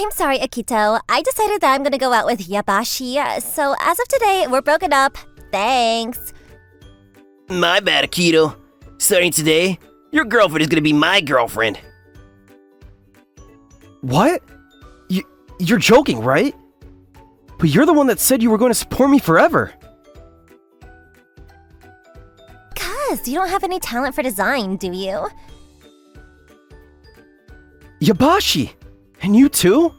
I'm sorry, Akito. I decided that I'm gonna go out with Yabashi, so as of today, we're broken up. Thanks. My bad, Akito. Starting today, your girlfriend is gonna be my girlfriend. What? You're joking, right? But you're the one that said you were going to support me forever. Cuz, you don't have any talent for design, do you? Yabashi! And you too?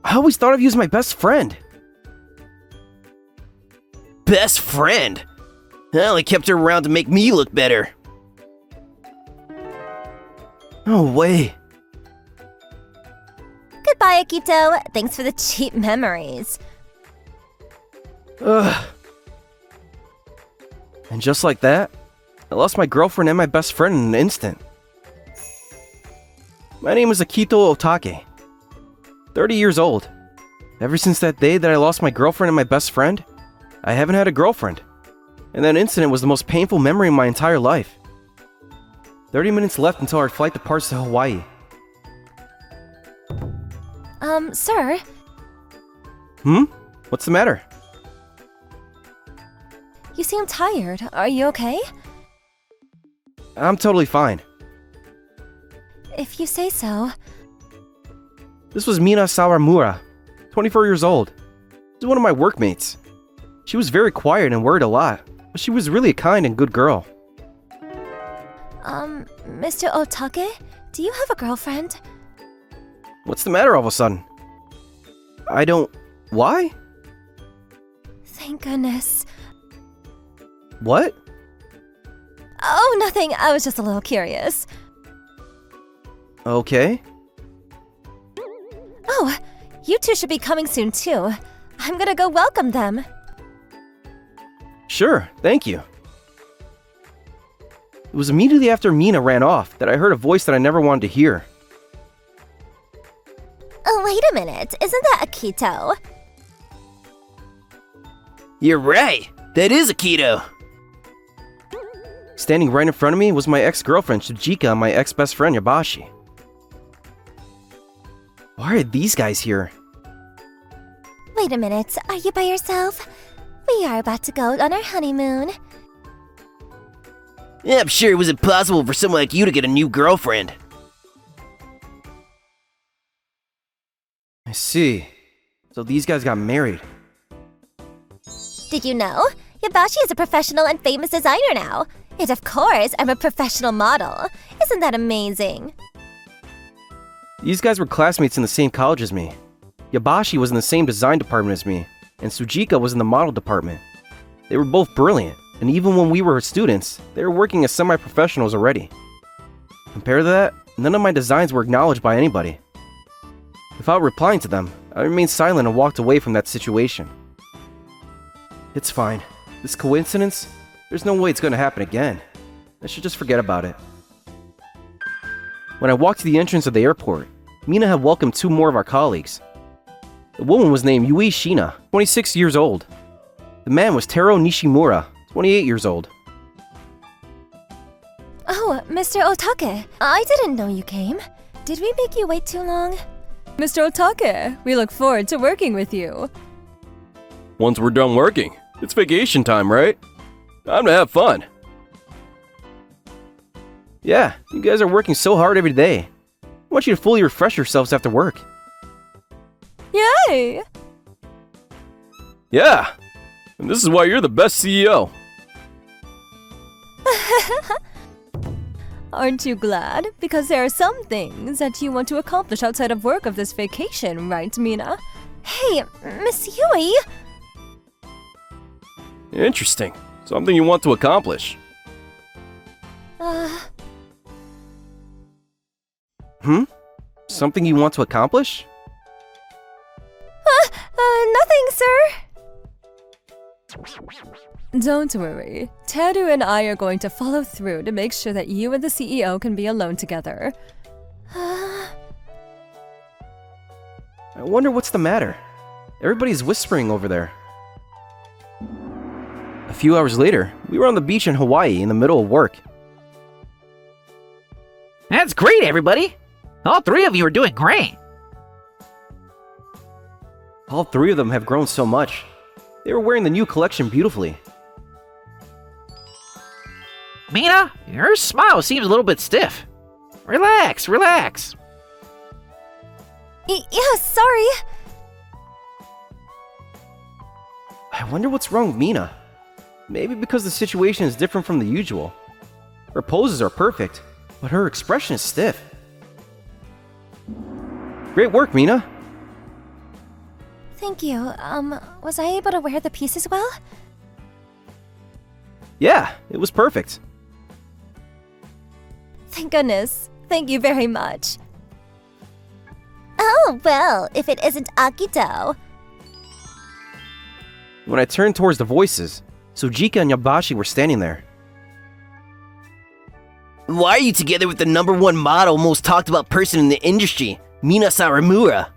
I always thought of you as my best friend. Best friend? I only kept her around to make me look better. No way. Goodbye, Akito. Thanks for the cheap memories. Ugh. And just like that, I lost my girlfriend and my best friend in an instant. My name is Akito Otake. 30 years old. Ever since that day that I lost my girlfriend and my best friend, I haven't had a girlfriend. And that incident was the most painful memory in my entire life. 30 minutes left until our flight departs to Hawaii. Sir? What's the matter? You seem tired. Are you okay? I'm totally fine. If you say so. This was Mina Sawamura, 24 years old. She's one of my workmates. She was very quiet and worried a lot, but she was really a kind and good girl. Mr. Otake, do you have a girlfriend? What's the matter all of a sudden? I don't... Why? Thank goodness. What? Oh, nothing. I was just a little curious. Okay. Oh, you two should be coming soon too. I'm gonna go welcome them. Sure, thank you. It was immediately after Mina ran off that I heard a voice that I never wanted to hear. Oh, wait a minute. Isn't that Akito? You're right. That is Akito. Standing right in front of me was my ex-girlfriend Shujika and my ex-best friend Yabashi. Why are these guys here? Wait a minute. Are you by yourself? We are about to go on our honeymoon. Yeah, I'm sure it was impossible for someone like you to get a new girlfriend. I see. So these guys got married. Did you know? Yabashi is a professional and famous designer now. And of course, I'm a professional model. Isn't that amazing? These guys were classmates in the same college as me. Yabashi was in the same design department as me, and Tsujika was in the model department. They were both brilliant, and even when we were students, they were working as semi-professionals already. Compared to that, none of my designs were acknowledged by anybody. Without replying to them, I remained silent and walked away from that situation. It's fine. This coincidence? There's no way it's going to happen again. I should just forget about it. When I walked to the entrance of the airport, Mina had welcomed two more of our colleagues. The woman was named Yui Shina, 26 years old. The man was Taro Nishimura, 28 years old. Oh, Mr. Otake, I didn't know you came. Did we make you wait too long? Mr. Otake, we look forward to working with you. Once we're done working, it's vacation time, right? Time to have fun. Yeah, you guys are working so hard every day. I want you to fully refresh yourselves after work. Yay! Yeah, and this is why you're the best CEO. Aren't you glad? Because there are some things that you want to accomplish outside of work of this vacation, right, Mina? Hey, Miss Yui! Interesting. Something you want to accomplish. Something you want to accomplish? Nothing, sir. Don't worry. Teru and I are going to follow through to make sure that you and the CEO can be alone together. I wonder what's the matter. Everybody's whispering over there. A few hours later, we were on the beach in Hawaii in the middle of work. That's great, everybody! All three of you are doing great! All three of them have grown so much. They were wearing the new collection beautifully. Mina, your smile seems a little bit stiff. Relax, relax. Yeah, sorry. I wonder what's wrong with Mina. Maybe because the situation is different from the usual. Her poses are perfect, but her expression is stiff. Great work, Mina. Thank you. Was I able to wear the pieces well? Yeah, it was perfect. Thank goodness. Thank you very much. Oh, well, if it isn't Akito. When I turned towards the voices, Sujika and Yabashi were standing there. Why are you together with the #1 model, most talked about person in the industry, Mina Saramura?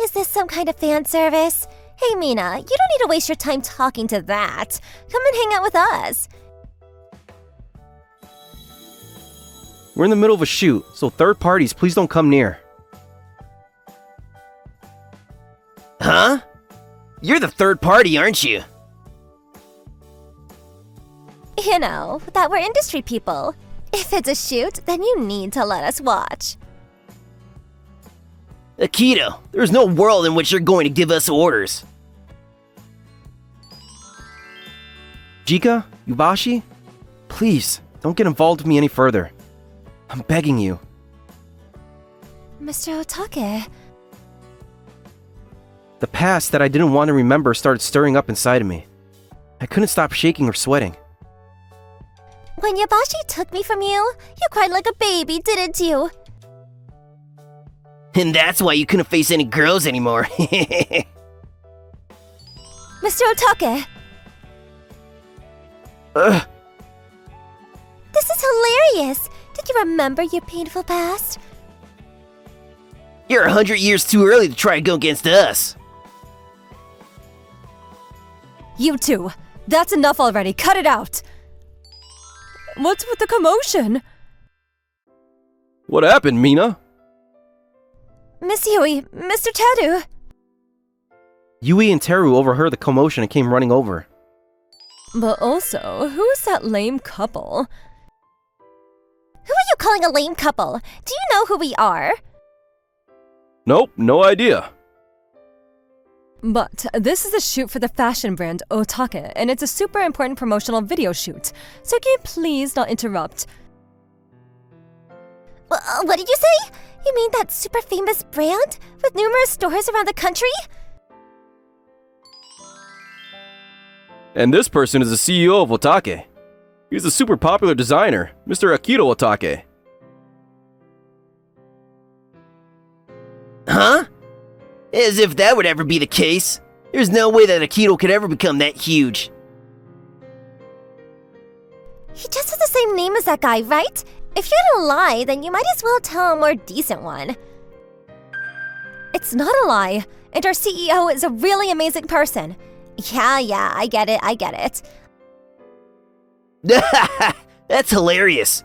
Is this some kind of fan service? Hey, Mina, you don't need to waste your time talking to that. Come and hang out with us. We're in the middle of a shoot, so third parties, please don't come near. Huh? You're the third party, aren't you? You know, that we're industry people. If it's a shoot, then you need to let us watch. Akito, there's no world in which you're going to give us orders. Jika, Yubashi, please, don't get involved with me any further. I'm begging you. Mr. Otake, The past that I didn't want to remember started stirring up inside of me. I couldn't stop shaking or sweating. when Yabashi took me from you, you cried like a baby, didn't you? And that's why you couldn't face any girls anymore. Mr. Otake, Ugh, this is hilarious. Did you remember your painful past? You're 100 years too early to try to go against us. You two, that's enough already. Cut it out. What's with the commotion? what happened, Mina? Miss Yui, Mr. Teru. Yui and Teru overheard the commotion and came running over. But also, who's that lame couple? Who are you calling a lame couple? Do you know who we are? Nope, no idea. But this is a shoot for the fashion brand Otake, and it's a super important promotional video shoot. So can you please not interrupt? What did you say? You mean that super famous brand with numerous stores around the country? And this person is the CEO of Otake. He's a super popular designer, Mr. Akito Otake. Huh? As if that would ever be the case. There's no way that Akito could ever become that huge. He just has the same name as that guy, right? If you're gonna lie, then you might as well tell a more decent one. It's not a lie, and our CEO is a really amazing person. Yeah, I get it. That's hilarious.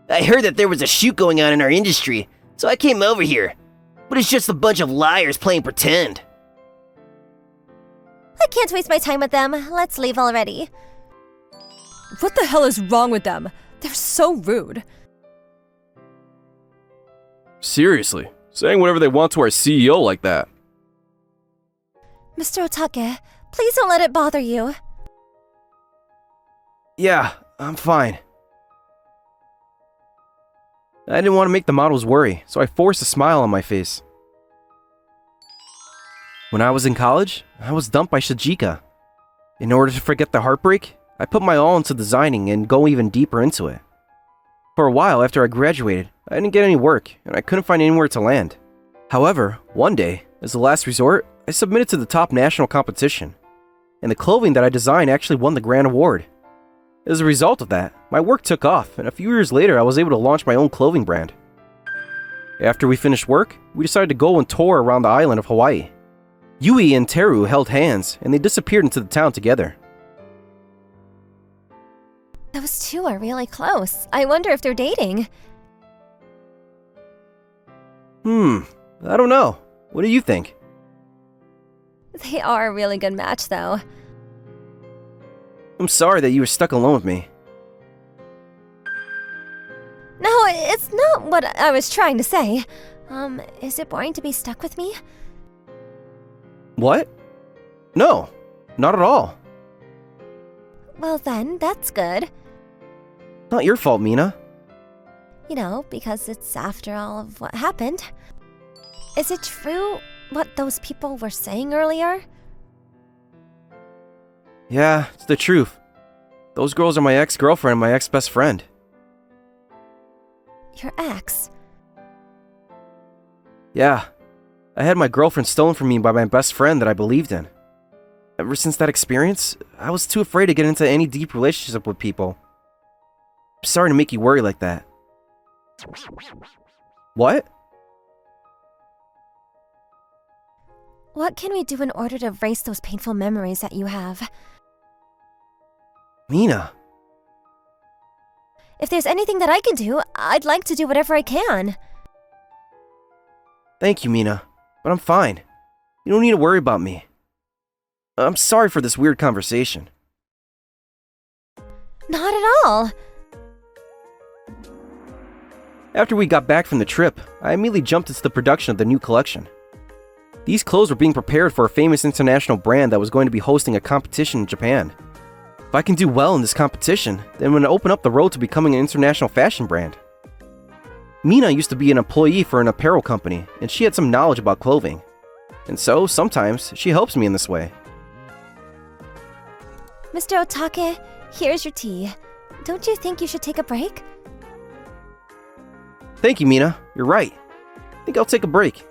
I heard that there was a shoot going on in our industry, so I came over here. But it's just a bunch of liars playing pretend. I can't waste my time with them. Let's leave already. What the hell is wrong with them? They're so rude. Seriously, saying whatever they want to our CEO like that. Mr. Otake, please don't let it bother you. Yeah, I'm fine. I didn't want to make the models worry, so I forced a smile on my face. When I was in college, I was dumped by Shijika. In order to forget the heartbreak, I put my all into designing and go even deeper into it. For a while after I graduated, I didn't get any work, and I couldn't find anywhere to land. However, one day, as a last resort, I submitted to the top national competition, and the clothing that I designed actually won the grand award. As a result of that, my work took off, and a few years later I was able to launch my own clothing brand. After we finished work, we decided to go and tour around the island of Hawaii. Yui and Teru held hands, and they disappeared into the town together. Those two are really close. I wonder if they're dating. I don't know. What do you think? They are a really good match, though. I'm sorry that you were stuck alone with me. No, it's not what I was trying to say. Is it boring to be stuck with me? What? No, not at all. Well then, that's good. Not your fault, Mina. You know, because it's after all of what happened. Is it true what those people were saying earlier? Yeah, it's the truth. Those girls are my ex-girlfriend and my ex-best friend. Your ex? Yeah, I had my girlfriend stolen from me by my best friend that I believed in. Ever since that experience, I was too afraid to get into any deep relationship with people. I'm sorry to make you worry like that. What? What can we do in order to erase those painful memories that you have? Mina. If there's anything that I can do, I'd like to do whatever I can. Thank you, Mina, but I'm fine. You don't need to worry about me. I'm sorry for this weird conversation. Not at all. After we got back from the trip, I immediately jumped into the production of the new collection. These clothes were being prepared for a famous international brand that was going to be hosting a competition in Japan. If I can do well in this competition, then I'm going to open up the road to becoming an international fashion brand. Mina used to be an employee for an apparel company, and she had some knowledge about clothing. And so, sometimes, she helps me in this way. Mr. Otake, here's your tea. Don't you think you should take a break? Thank you, Mina. You're right. I think I'll take a break.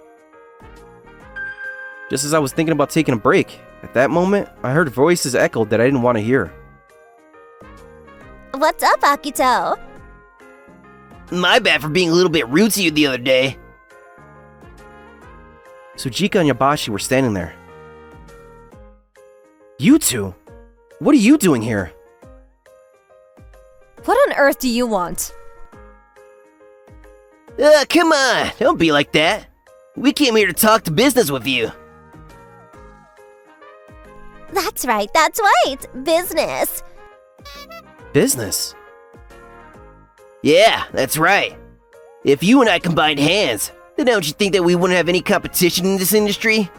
Just as I was thinking about taking a break, at that moment, I heard voices echoed that I didn't want to hear. What's up, Akito? My bad for being a little bit rude to you the other day. Sujika and Yabashi were standing there. You two? What are you doing here? What on earth do you want? Come on, don't be like that. We came here to talk to business with you. That's right, business. Business? Yeah, that's right. If you and I combined hands, then don't you think that we wouldn't have any competition in this industry?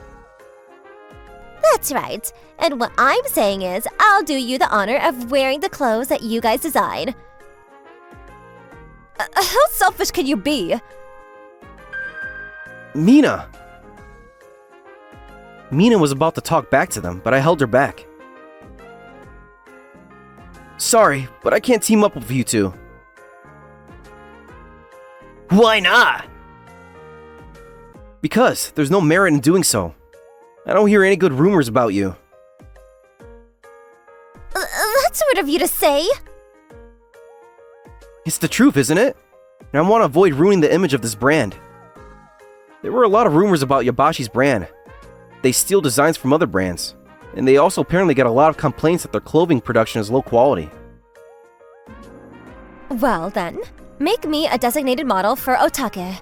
That's right. And what I'm saying is, I'll do you the honor of wearing the clothes that you guys design. How selfish can you be? Mina! Mina was about to talk back to them, but I held her back. Sorry, but I can't team up with you two. Why not? Because there's no merit in doing so. I don't hear any good rumors about you. That's sort of you to say. It's the truth, isn't it? And I want to avoid ruining the image of this brand. There were a lot of rumors about Yabashi's brand. They steal designs from other brands. And they also apparently get a lot of complaints that their clothing production is low quality. Well then, make me a designated model for Otake.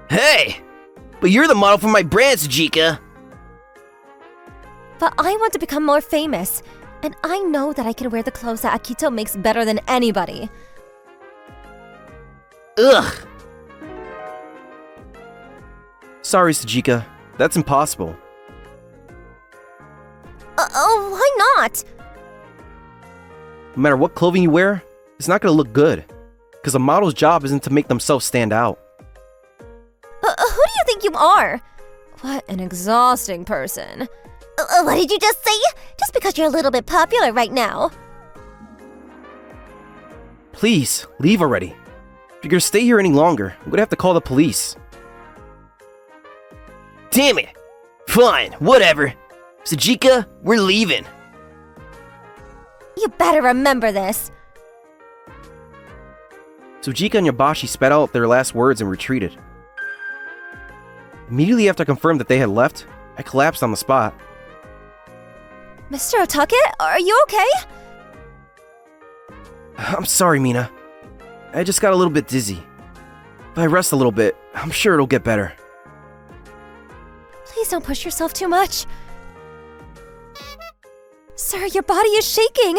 Hey! But you're the model for my brand, Sujika. But I want to become more famous, and I know that I can wear the clothes that Akito makes better than anybody. Ugh! Sorry, Sujika. That's impossible. Oh, why not? No matter what clothing you wear, it's not going to look good. Because a model's job isn't to make themselves stand out. Who do you think you are? What an exhausting person. What did you just say? Just because you're a little bit popular right now. Please, leave already. If you're going to stay here any longer, I'm going to have to call the police. Damn it! Fine, whatever. Sujika, we're leaving. You better remember this. Sujika and Yabashi sped out their last words and retreated. Immediately after I confirmed that they had left, I collapsed on the spot. Mr. Otake, are you okay? I'm sorry, Mina. I just got a little bit dizzy. If I rest a little bit, I'm sure it'll get better. Please don't push yourself too much. Sir, your body is shaking!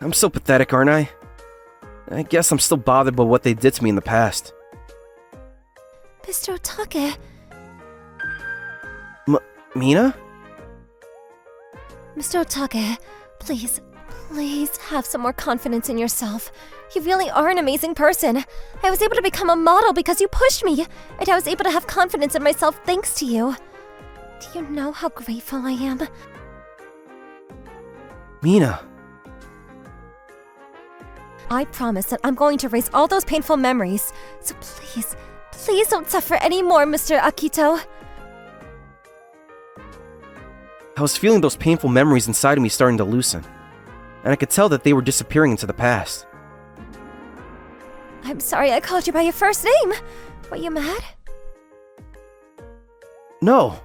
I'm so pathetic, aren't I? I guess I'm still bothered by what they did to me in the past. Mr. Otake... Mina? Mr. Otake, please have some more confidence in yourself. You really are an amazing person. I was able to become a model because you pushed me, and I was able to have confidence in myself thanks to you. Do you know how grateful I am? Mina. I promise that I'm going to erase all those painful memories. So please don't suffer anymore, Mr. Akito. I was feeling those painful memories inside of me starting to loosen, and I could tell that they were disappearing into the past. I'm sorry I called you by your first name. Were you mad? No,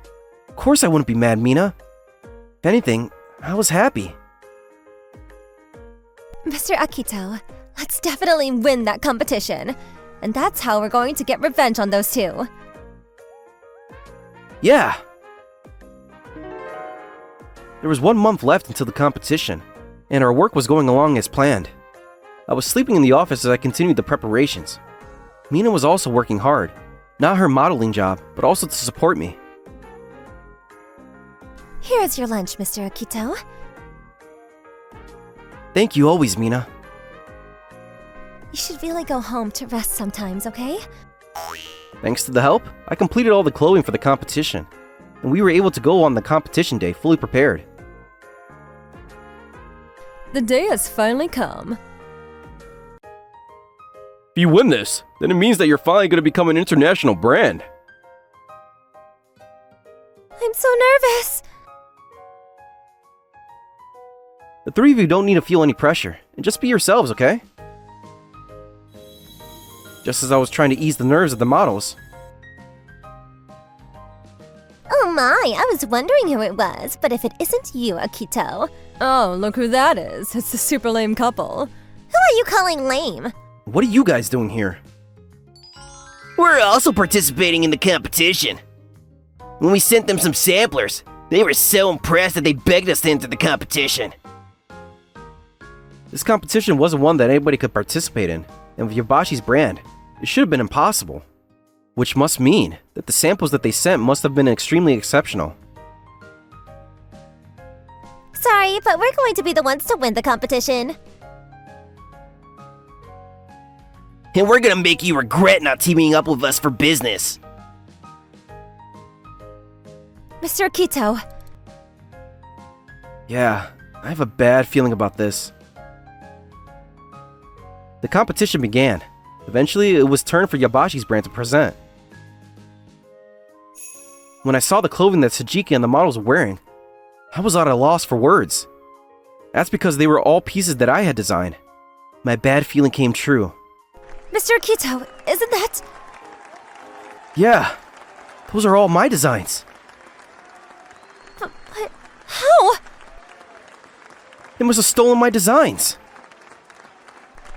of course I wouldn't be mad, Mina. If anything, I was happy. Mr. Akito, let's definitely win that competition. And that's how we're going to get revenge on those two. Yeah! There was 1 month left until the competition, and our work was going along as planned. I was sleeping in the office as I continued the preparations. Mina was also working hard, not her modeling job, but also to support me. Here is your lunch, Mr. Akito. Thank you always, Mina. You should really go home to rest sometimes, okay? Thanks to the help, I completed all the clothing for the competition, and we were able to go on the competition day fully prepared. The day has finally come. If you win this, then it means that you're finally going to become an international brand. I'm so nervous! The three of you don't need to feel any pressure, and just be yourselves, okay? Just as I was trying to ease the nerves of the models. Oh my, I was wondering who it was, but if it isn't you, Akito... Oh, look who that is. It's the super lame couple. Who are you calling lame? What are you guys doing here? We're also participating in the competition. When we sent them some samplers, they were so impressed that they begged us to enter the competition. This competition wasn't one that anybody could participate in, and with Yabashi's brand, it should have been impossible. Which must mean that the samples that they sent must have been extremely exceptional. Sorry, but we're going to be the ones to win the competition. And we're gonna make you regret not teaming up with us for business. Mr. Akito, Yeah, I have a bad feeling about this. The competition began. Eventually, it was turn for Yabashi's brand to present. When I saw the clothing that Sujiki and the models were wearing, I was at a loss for words. That's because they were all pieces that I had designed. My bad feeling came true. Mr. Akito, isn't that... Yeah, those are all my designs. But how? They must have stolen my designs.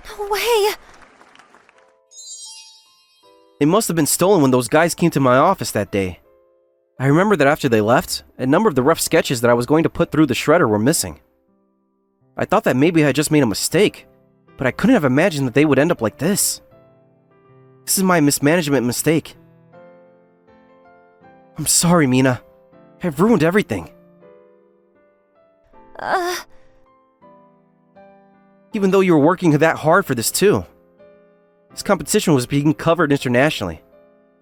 No way. They must have been stolen when those guys came to my office that day. I remember that after they left, a number of the rough sketches that I was going to put through the shredder were missing. I thought that maybe I had just made a mistake, but I couldn't have imagined that they would end up like this. This is my mismanagement mistake. I'm sorry, Mina. I've ruined everything. Even though you were working that hard for this too. This competition was being covered internationally.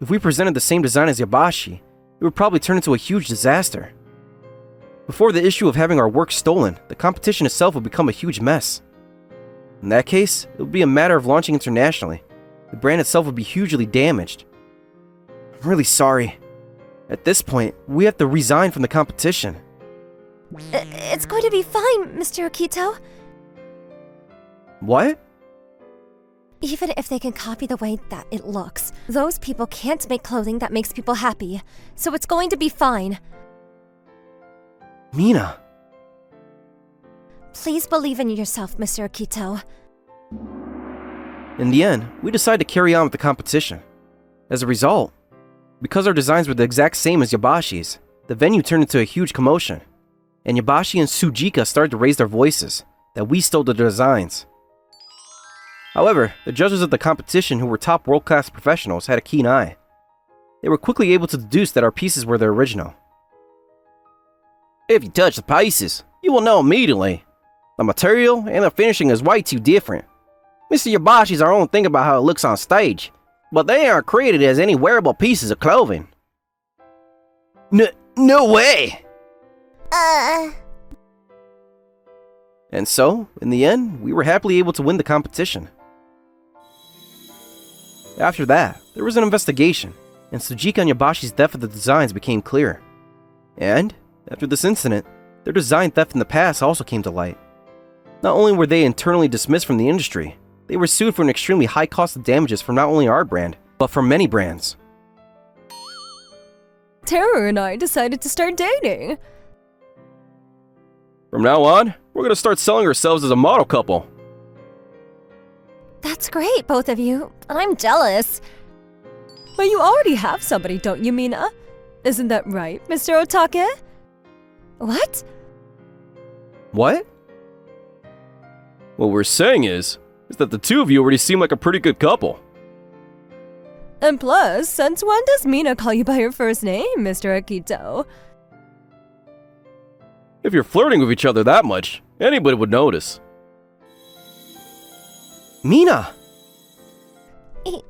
If we presented the same design as Yabashi, it would probably turn into a huge disaster. Before the issue of having our work stolen, the competition itself would become a huge mess. In that case, it would be a matter of launching internationally. The brand itself would be hugely damaged. I'm really sorry. At this point, we have to resign from the competition. It's going to be fine, Mr. Akito. What? Even if they can copy the way that it looks, those people can't make clothing that makes people happy, so it's going to be fine. Mina. Please believe in yourself, Mr. Akito. In the end, we decided to carry on with the competition. As a result, Because our designs were the exact same as Yabashi's, the venue turned into a huge commotion, and Yabashi and Tsujika started to raise their voices that we stole the designs. However, the judges of the competition, who were top world-class professionals, had a keen eye. They were quickly able to deduce that our pieces were the original. If you touch the pieces, you will know immediately. The material and the finishing is way too different. Mr. Yabashi's are only thinking about how it looks on stage, but they aren't created as any wearable pieces of clothing. No way! And so, in the end, we were happily able to win the competition. After that, there was an investigation, and Tsujika and Yabashi's theft of the designs became clear. And, after this incident, their design theft in the past also came to light. Not only were they internally dismissed from the industry, they were sued for an extremely high cost of damages from not only our brand, but from many brands. Tara and I decided to start dating. From now on, we're gonna start selling ourselves as a model couple. That's great, both of you. I'm jealous. But you already have somebody, don't you, Mina? Isn't that right, Mr. Otake? What? What? What we're saying is that the two of you already seem like a pretty good couple. And plus, since when does Mina call you by your first name, Mr. Akito? If you're flirting with each other that much, anybody would notice. Mina!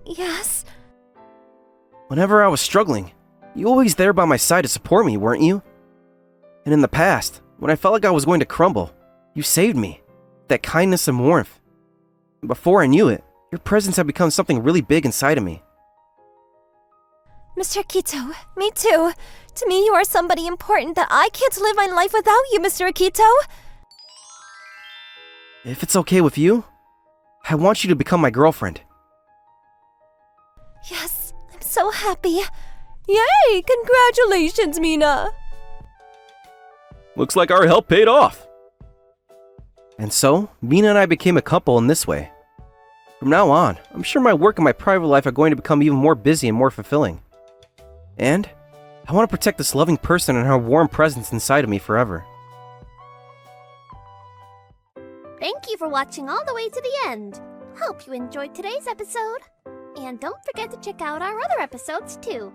Yes? Whenever I was struggling, you were always there by my side to support me, weren't you? And in the past, when I felt like I was going to crumble, you saved me. That kindness and warmth. And before I knew it, your presence had become something really big inside of me. Mr. Akito, me too. To me, you are somebody important that I can't live my life without you, Mr. Akito. If it's okay with you, I want you to become my girlfriend. Yes, I'm so happy. Yay! Congratulations, Mina! Looks like our help paid off. And so, Mina and I became a couple in this way. From now on, I'm sure my work and my private life are going to become even more busy and more fulfilling. And I want to protect this loving person and her warm presence inside of me forever. Thank you for watching all the way to the end. Hope you enjoyed today's episode. And don't forget to check out our other episodes too.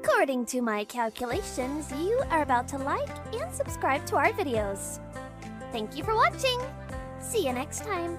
According to my calculations, you are about to like and subscribe to our videos. Thank you for watching. See you next time.